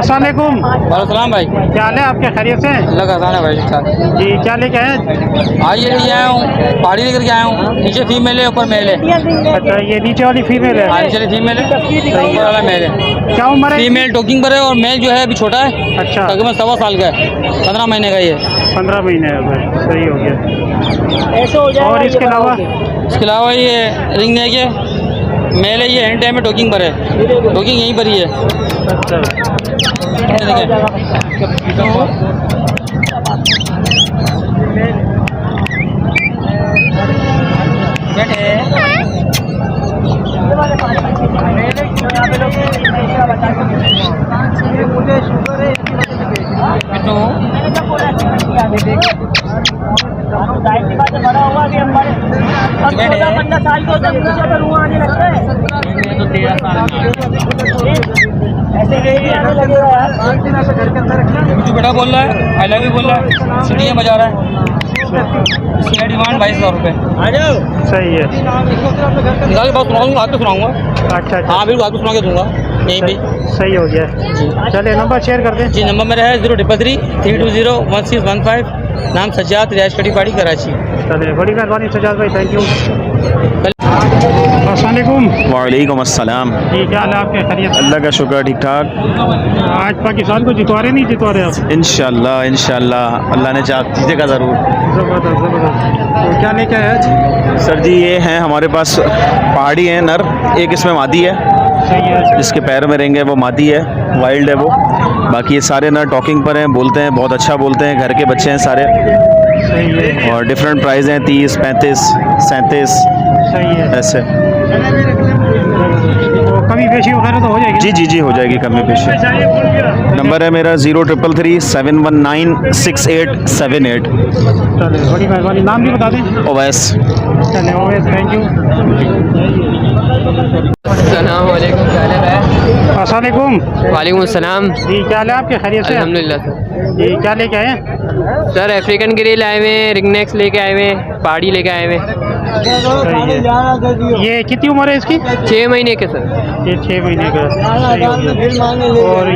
अस्सलामुअलैकुम। वालेकुम भाई, क्या हाल है आपके, खैरियत से? अल्लाह का एहसान है भाई, ठीक ठाक। जी, क्या लेके आए हैं? आज ये लेके आया हूँ, पहाड़ी लेकर के आया हूँ। नीचे फीमेल है, ऊपर मेल है। अच्छा, ये नीचे वाली फीमेल है? हाँ, नीचे फीमेल है, ऊपर वाला मेल है। क्या उम्र है? फीमेल टोकिंग पर है और मेल जो है अभी छोटा है। अच्छा, तकरीबन 1.25 साल का है, 15 महीने का ये। 15 महीने है, सही हो गया। और इसके अलावा ये रिंग नेक है, मेल है, ये हैंड टाइम में टोकिंग पर है। टोकिंग यहीं पर ही है। अच्छा, बेटा बोल रहा है, आई लव यू बोल रहा है, सीढ़ियाँ बजा रहा है। इसकी डिमांड 22,000 रुपये। सही है। निकाल के बात सुनाऊंगा, आपको सुनाऊंगा। अच्छा, हाँ बिल्कुल, आपको सुना के दूंगा यहीं पे। सही हो गया जी। चलिए नंबर शेयर कर दें। जी, नंबर मेरा है 033-320-1615। नाम सज्जाद, रिहायश कटी पाड़ी, कराची। चलिए, बड़ी मेहरबानी सज्जाद भाई, थैंक यू। अस्सलामुअलैकुम। वालेकुम अस्सलाम। जी, क्या हाल है आपके, खैरियत? अल्लाह का शुक्र, ठीक ठाक। आज पाकिस्तान को जितवा रहे नहीं जितवा रहे आप? इंशाल्लाह इंशाल्लाह, अल्लाह ने चाह जीतेगा ज़रूर। ज़बरदस्त ज़बरदस्त। तो क्या लेके आए आज? सर जी, ये हैं हमारे पास पहाड़ी हैं नर, एक इसमें मादी है। सही है। जिसके पैर में रिंग है वो मादी है, वाइल्ड है वो। बाकी ये सारे नर टॉकिंग पर हैं, बोलते हैं, बहुत अच्छा बोलते हैं, घर के बच्चे हैं सारे। सही है। और डिफरेंट प्राइस हैं, 30, 35, 37 सही है। ऐसे। तो कमी पेशी वगैरह तो हो जाएगी? जी जी जी, हो जाएगी कमी पेशी। नंबर है मेरा 0333-719-6878। चलिए, बड़ी मेहरबानी। नाम भी बता दें। ओवैस। चलिए ओवैस, थैंक यू। अस्सलामुअलैकुम, क्या हाल है? अस्सलामुअलैकुम। वालेकुम अस्सलाम। जी, क्या हाल है आपके, खैरियत से? अल्हम्दुलिल्लाह सर। जी, क्या लेके आए हैं? सर अफ्रीकन ग्रे लाए हुए, रिंग नेक्स लेके आए हुए, पहाड़ी लेके आए हुए। सही है। ये कितनी उम्र है इसकी? 6 महीने के सर। ये 6 महीने का। सही हो गया। और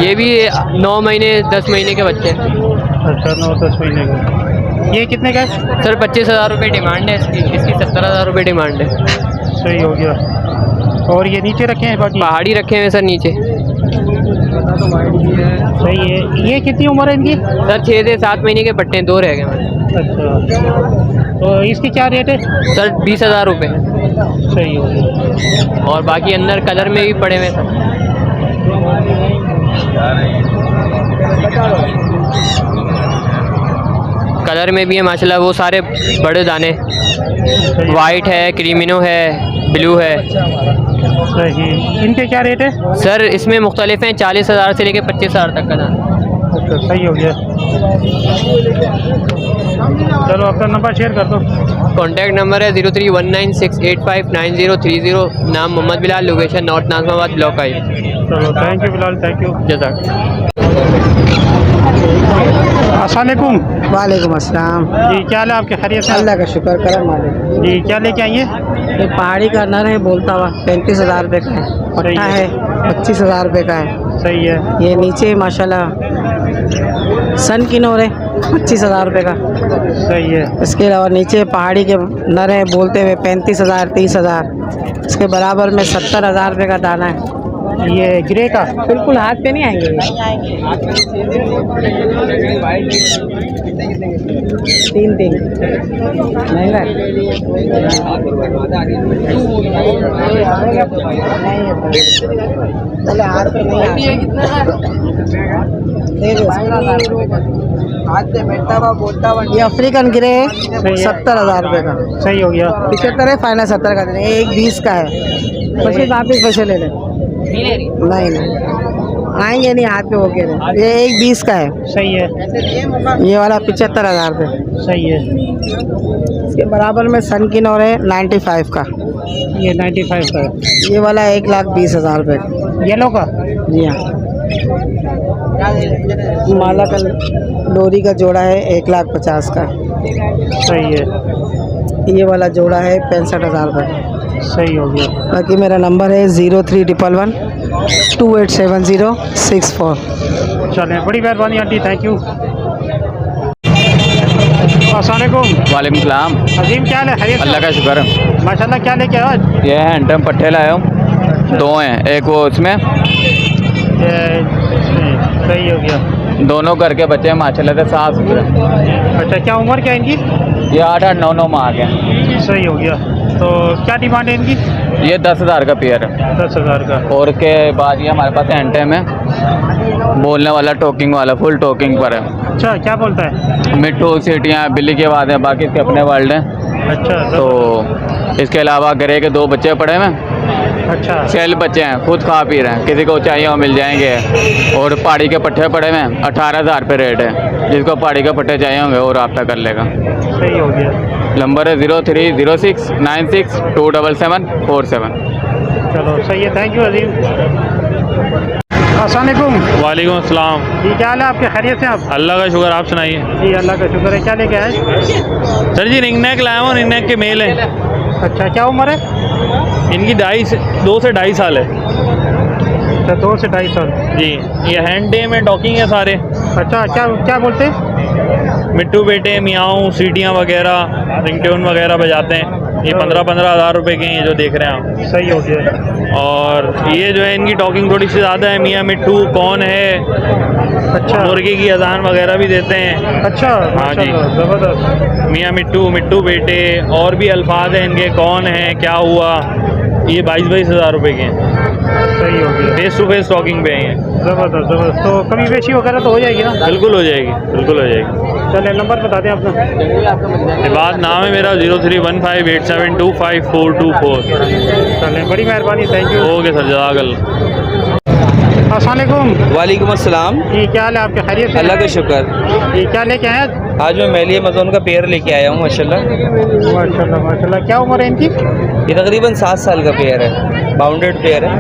ये भी 9 महीने 10 महीने के बच्चे हैं। अच्छा, 9-10 महीने का। ये कितने का है? सर 25,000 रुपये डिमांड है इसकी 17,000 रुपये डिमांड है। सही हो गया। और ये नीचे रखे हैं बाकी? पहाड़ी रखे हुए सर नीचे। सही है। ये कितनी उम्र है इनकी? सर 6 से 7 महीने के पट्टे हैं, 2 रह गए। अच्छा, तो इसकी क्या रेट है? सर 20,000 रुपये। सही हो गया। और बाकी अंदर कलर में भी पड़े हुए सर। कलर में भी है माशाल्लाह, वो सारे बड़े दाने। वाइट है, क्रीमिनो है, ब्लू है। सही। इनके क्या रेट है? सर इसमें मुख्तलिफ हैं, 40,000 से लेकर 25,000 तक का दाना। अच्छा सही हो गया। चलो अपना नंबर शेयर कर दो। कॉन्टैक्ट नंबर है 031968593030। नाम Mohammad Bilal, location north Nazimabad block I. चलो thank you Bilal, thank you. जज़ाक। अस्सलाम वालेकुम। वालेकुम अस्सलाम। जी क्या हाल है आपके, खैरियत से? अल्लाह का शुक्र करम मालिक। जी क्या लेके आइए? ये पहाड़ी का नर है बोलता हुआ 35,000 रुपये का है। पट्टा है 25,000 रुपये का है। सही है। ये नीचे माशाल्लाह सन की नोर है 25,000 रुपये का। सही है। इसके अलावा नीचे पहाड़ी के नर है बोलते हुए 35,000 30,000। इसके बराबर में 70,000 रुपये का दाना है। ये ग्रे का बिल्कुल हाथ पे नहीं आएंगे। तीन महंगा है। चले हाथ पे नहीं हाथ पे बैठता हुआ बोलता हुआ। ये अफ्रीकन ग्रे है 70,000 रुपये का। सही हो गया। 75 है, फाइनल 70 का देंगे। एक 20 का है। पैसे वापिस पैसे ले लें। नहीं आएंगे नहीं, हाथ पे हो के रहे। ये एक 20 का है। सही है। ये वाला 75,000 रुपये। सही है। इसके बराबर में सन की नोर है 95 का। ये 95 का है। ये वाला 1,20,000 रुपये का। येलो का? जी हाँ। माला का डोरी का जोड़ा है 1,50,000 का। सही है। ये वाला जोड़ा है 65,000 रुपये। सही हो गया। बाकी मेरा नंबर है 0311287064। चलें, बड़ी मेहरबानी आंटी, थैंक यू। अस्सलाम वालेकुम। वालेकुम सलाम। अजीम क्या हाल है, खैरियत से? अल्लाह का शुक्र है। माशाल्लाह, क्या लेके आए आज? ये है हैंडम पट्टे लाया हूँ, दो हैं, एक वो उसमें। सही हो गया। दोनों करके बच्चे हैं माशाल्लाह से साफ सुथरे। अच्छा, क्या उम्र क्या है इनकी? ये 8-8 9-9 माह के हैं। सही हो गया। तो क्या डिमांड है इनकी? ये 10,000 का पेयर है। 10,000 का। और के बाद ये हमारे पास हैंडम है, बोलने वाला, टोकिंग वाला, फुल टोकिंग पर है। अच्छा, क्या बोलता है? मिट्टू, सीटियाँ, बिल्ली के बाद है, बाकी इसके अपने वर्ल्ड हैं। अच्छा तो इसके अलावा ग्रे के 2 बच्चे पड़े हैं। अच्छा सेल बच्चे हैं, खुद खा पी रहे हैं, किसी को चाहिए वो मिल जाएंगे। और पहाड़ी के पट्टे पड़े हुए हैं, 18,000 रुपये रेट है। जिसको पहाड़ी के पट्टे चाहिए होंगे वो रब्ता कर लेगा। सही हो गया। नंबर है 030696274747। चलो सही है, थैंक यू अजीम। अस्सलाम वालेकुम। वालेकुम अस्सलाम। जी क्या हाल है आपके, खैरियत से? आप? अल्लाह का शुक्र, आप सुनाइए। जी अल्लाह का शुक्र है। क्या लेके आए? सर जी रिंग नेक लाया हूँ, रिंग नेक के मेल हैं। अच्छा, क्या उम्र है इनकी 2 से 2.5 साल है। अच्छा, 2 से 2.5 साल। जी ये हैंड डे में डॉकिंग है सारे। अच्छा, क्या क्या बोलते हैं? मिट्टू बेटे, मियाऊँ, सीटियाँ वगैरह, रिंगटोन वगैरह बजाते हैं। ये 15-15 हज़ार रुपये के हैं, ये जो देख रहे हैं आप। सही हो गया। और ये जो है इनकी टॉकिंग थोड़ी सी ज़्यादा है। मियाँ मिट्टू कौन है, अच्छा मुर्गे की अजान वगैरह भी देते हैं। अच्छा, हाँ जी। माशाल्लाह, ज़बरदस्त। मियाँ मिट्टू, मिट्टू बेटे, और भी अल्फाज हैं इनके, कौन है, क्या हुआ। ये 22-22 हज़ार रुपये के हैं। सही हो गया। फेस टू फेस टॉकिंग पे हैं। ज़बरदस्त ज़बरदस्त। तो कमी बेशी वगैरह तो हो जाएगी ना? बिल्कुल हो जाएगी, बिल्कुल हो जाएगी। चलिए नंबर बता दें अपना। बात नाम है मेरा 031587254424। चलिए, बड़ी मेहरबानी, थैंक यू। ओके सर, जज़ाकल्लाह। अस्सलाम वालेकुम। वालेकुम अस्सलाम। जी क्या हाल है आपके, खैरियत से? अल्लाह का शुक्र। जी क्या लेके आए आज? आज मैं मैली अमेज़न का पेयर लेके आया हूँ माशाल्लाह। माशाल्लाह माशाल्लाह। क्या उम्र है इनकी? ये तकरीबन 7 साल का पेयर है, बाउंडेड पेयर है।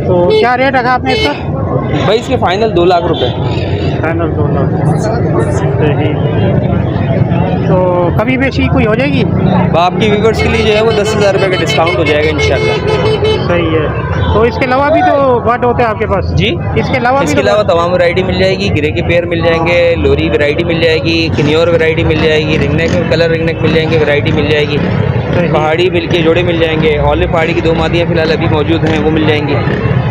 तो क्या रेट रखा आपने इसका? भाई इसके फाइनल 2 लाख रुपए। फाइनल 2 लाख। सही। तो कभी बेशी कोई हो जाएगी? आपकी व्यूवर्स के लिए जो है वो 10,000 रुपये का डिस्काउंट हो जाएगा इंशाल्लाह। सही है। तो इसके अलावा भी तो बर्ड होते हैं आपके पास? जी इसके अलावा भी इसके तो अलावा तमाम वैरायटी मिल जाएगी। ग्रे के पेयर मिल जाएंगे, लोरी वैरायटी मिल जाएगी, किन्योर वैरायटी मिल जाएगी, रिंगनेक कलर रिंगनेक मिल जाएंगे, वैरायटी मिल जाएगी। सही। पहाड़ी मिल के जोड़े मिल जाएंगे। ऑलिव पहाड़ी की 2 मादियाँ फिलहाल अभी मौजूद हैं, वो मिल जाएंगी।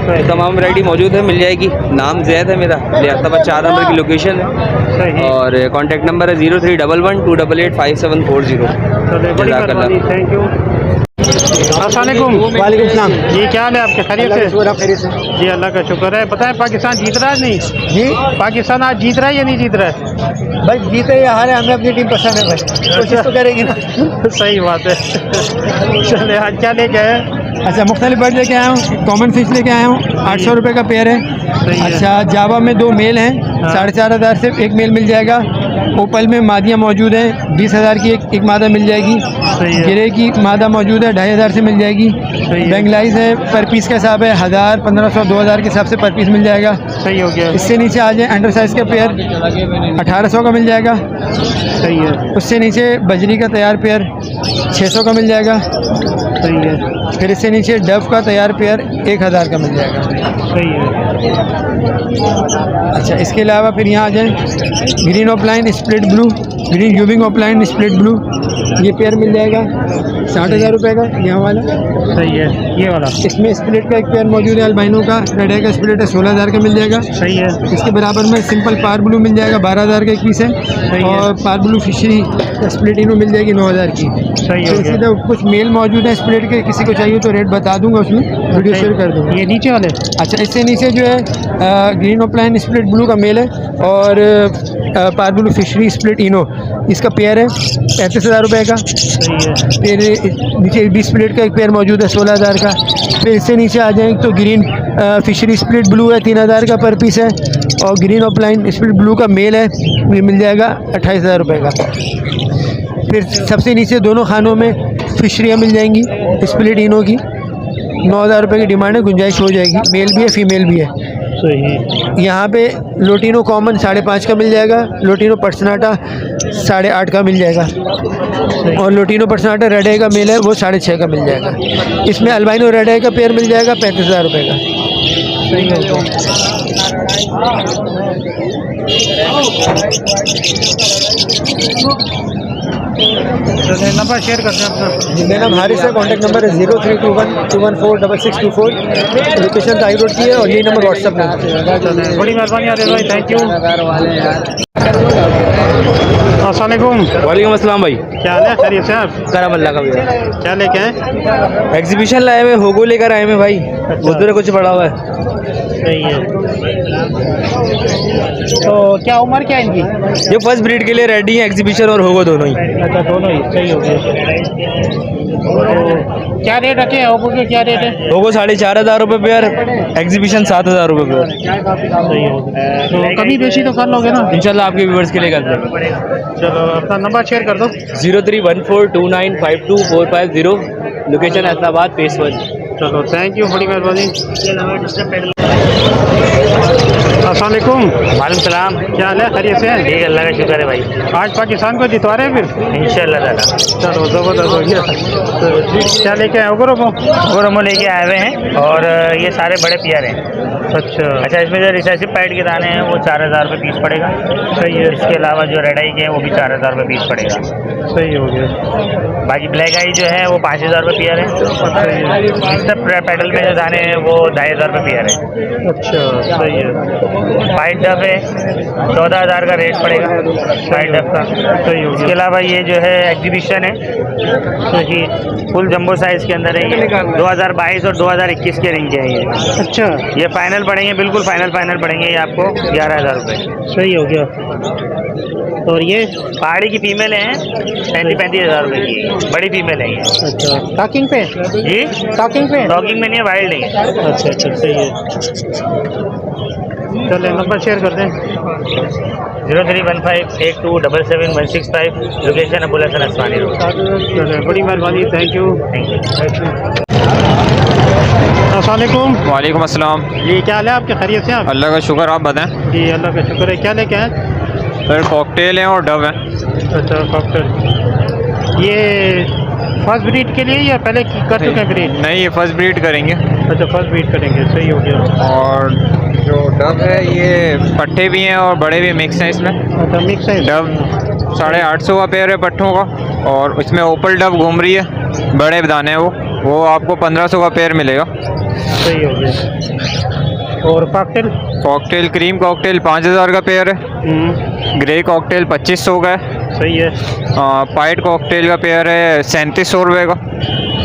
सही। तमाम वैरायटी मौजूद है, मिल जाएगी। नाम जैद है मेरा, लियाकताबाद 4 नंबर की लोकेशन है। सही। और कॉन्टैक्ट नंबर है 031128857040। चलिए, बड़ी मेहरबानी, थैंक यू। अस्सलामुअलैकुम। वालेकुम सलाम। जी क्या हाल है आपके, खैरियत से? जी अल्लाह का शुक्र है। बताएं पाकिस्तान जीत रहा है नहीं? जी पाकिस्तान आज जीत रहा है या नहीं जीत रहा है? भाई जीते या हारे हमें अपनी टीम पसंद है भाई, कोशिश तो करेंगे ना। सही बात है। चले आज क्या लेके आए? अच्छा मुख्तलिफ बर्ड लेके आया हूँ, कॉमन फिश लेके आया हूँ, 800 रुपये का पेयर है। सही है। अच्छा जावा में 2 मेल हैं, 4,500 से एक मेल मिल जाएगा। ओपल में मादियाँ मौजूद हैं, 20,000 की एक मादा मिल जाएगी। सही है। गिरे की मादा मौजूद है, 2,500 से मिल जाएगी। है। बेंगलाइज है, पर पीस का हिसाब है 1,000, 1,500, 2,000 के हिसाब से पर पीस मिल जाएगा। सही हो गया। इससे नीचे आ जाए अंडर साइज़ का पेयर 1,800 का मिल जाएगा। सही है। उससे नीचे बजरी का तैयार पेयर 600 का मिल जाएगा। सही है। फिर इससे नीचे डव का तैयार पेयर 1,000 का मिल जाएगा। सही है। अच्छा इसके अलावा फिर यहाँ आ जाएँ, green offline split blue, green यूविंग ऑफलाइन स्प्लिट ब्लू, ये पेयर मिल जाएगा 60,000 रुपये का, यहाँ वाला। सही है। ये वाला इसमें स्प्लिट का एक पेयर मौजूद है, अल्बाइनो का रेड है का स्प्लिट है, 16,000 का मिल जाएगा। सही है। इसके बराबर में सिंपल पार ब्लू मिल जाएगा, 12,000 का एक पीस है। है। और पार ब्लू फिशरी स्प्लिट इनो मिल जाएगी 9,000 की। सही हो तो इसी गया। तरह कुछ मेल मौजूद है स्प्लिट के, किसी को चाहिए तो रेट बता दूंगा, उसमें वीडियो शेयर कर दूंगा। ये नीचे वाले? अच्छा इससे नीचे जो है ग्रीन ऑफलाइन स्प्लिट ब्लू का मेल है, और पार ब्लू फिशरी स्प्लिट इनो, इसका पेयर है 35,000 रुपये का। सही है। फिर नीचे डी स्प्लिट का एक पेयर मौजूद है 16,000 का। फिर इससे नीचे आ जाएंगे तो ग्रीन फिशरी स्प्लिट ब्लू है, 3,000 का पर पीस है। और ग्रीन ऑफलाइन स्प्लिट ब्लू का मेल है, ये मिल जाएगा 28,000 रुपये का। फिर सबसे नीचे दोनों खानों में फिशरियाँ मिल जाएंगी स्प्लिट इनो की, 9,000 रुपये की डिमांड है, गुंजाइश हो जाएगी। मेल भी है फीमेल भी है। सही। यहाँ पे लोटिनो कॉमन 5.5 का मिल जाएगा, लोटिनो पर्सनाटा 8.5 का मिल जाएगा, और लोटिनो पर्सनाटा रेड है का मेल है वो 6.5 का मिल जाएगा। इसमें अल्बाइनो रेड है का पेयर मिल जाएगा 35,000 रुपये का। सही है। चलिए नंबर शेयर करते हैं अपना। मेरा नाम हारिस है, कॉन्टैक्ट नंबर है 0321-214-6624, लोकेशन ताई रोड की है, और यही नंबर व्हाट्सअप में है। चलिए बड़ी मेहरबानी आदिल भाई, थैंक यू। अस्सलामुअलैकुम। वालेकुम अस्सलाम भाई। क्या हाल है, खैरियत से आप? करम अल्लाह का भैया। क्या लेके आए? एग्जीबिशन लाए हुए होगो लेकर आए हैं भाई, उधर कुछ पड़ा हुआ है। सही है। तो क्या उम्र क्या है इनकी? ये फर्स्ट ब्रीड के लिए रेडी है, एग्जीबिशन और होगो दोनों ही। अच्छा दोनों ही। सही हो गया। तो क्या रेट रखे हैं ओप्पो के, क्या रेट है? होगो 4,500 रुपये पेयर, एग्जीबिशन 7,000 रुपये पेयर। सही हो गया। तो कमी बेची तो कर लोगे ना? इंशाल्लाह आपके व्यूवर्स के लिए कर देंगे। चलो अपना नंबर शेयर कर दो। 031429524550, लोकेशन हैदराबाद फेस 1। चलो थैंक यू, बड़ी मेहरबानी। अस्सलामुअलैकुम। वालेकुम सलाम। क्या हाल है, खैरियत से? ठीक है, अल्लाह का शुक्र है भाई। आज पाकिस्तान को जितवा रहे हैं फिर? इंशाल्लाह ताला। चलो जबरदस्त हो गया। तो क्या लेके आए ओगरो को? गोरमो लेके आए हुए हैं, और ये सारे बड़े पेयर हैं। अच्छा। इसमें जो रिसेसिव पैड के दाने हैं वो 4,000 रुपये पीस पड़ेगा। सही है। इसके अलावा जो रेड आई के हैं वो भी 4,000 रुपये पीस पड़ेगा। सही हो गया। बाकी ब्लैक आई जो है वो 5,000 रुपये पेयर है। मिस्टर पेडल में जो दाने हैं वो 2,500 रुपये पेयर है। अच्छा सही है। वाइट डब है, 14,000 का रेट पड़ेगा वाइट डब का। सही हो इसके गया। अलावा ये जो है एग्जीबिशन है, सही। फुल जंबो साइज़ के अंदर है ये, 2022 और 2021 के रिंग के हैं ये। अच्छा ये फाइनल पड़ेंगे, बिल्कुल फाइनल पड़ेंगे ये आपको 11,000 रुपये। सही हो गया। और ये पहाड़ी की फीमेल हैं, 35,000 रुपये की, बड़ी फीमेल है ये। अच्छा टॉकिंग पे? जी टॉकिंग पे? डॉगिंग में नहीं है, वाइल्ड नहीं है। अच्छा अच्छा सही है। चलिए नंबर शेयर कर दें। 031582777165, लोकेशन अबुल हसन अस्मानी रोड। चलिए बड़ी मेहरबानी, थैंक यू। Thank you. अस्सलामुअलैकुम। वालेकुम अस्सलाम। जी क्या हाल है आपके, खैरियत से आप? अल्लाह का शुक्र, आप बताएं। जी अल्लाह का शुक्र है। क्या लेके आए? सर कॉकटेल हैं और डव हैं। अच्छा कॉकटेल। ये फर्स्ट ब्रीड के लिए या पहले कर चुके हैं ब्रीड? नहीं, ये फर्स्ट ब्रीड करेंगे। अच्छा फर्स्ट ब्रीड करेंगे, सही हो गया। और जो डव है ये पट्टे भी हैं और बड़े भी मिक्स हैं इसमें। अच्छा मिक्स है। डव 850 का पेयर है पट्टों का, और इसमें ओपल डव घूम रही है, बड़े दाने हैं वो आपको 1500 का पेयर मिलेगा। सही हो गया। और कॉकटेल? कॉकटेल क्रीम कॉकटेल 5,000 का पेयर है। ग्रे कॉकटेल 2,500 का है। सही है। पाइट कॉकटेल का पेयर है 3,700 रुपये का।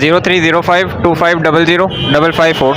030525005554.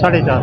4.5.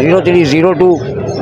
0302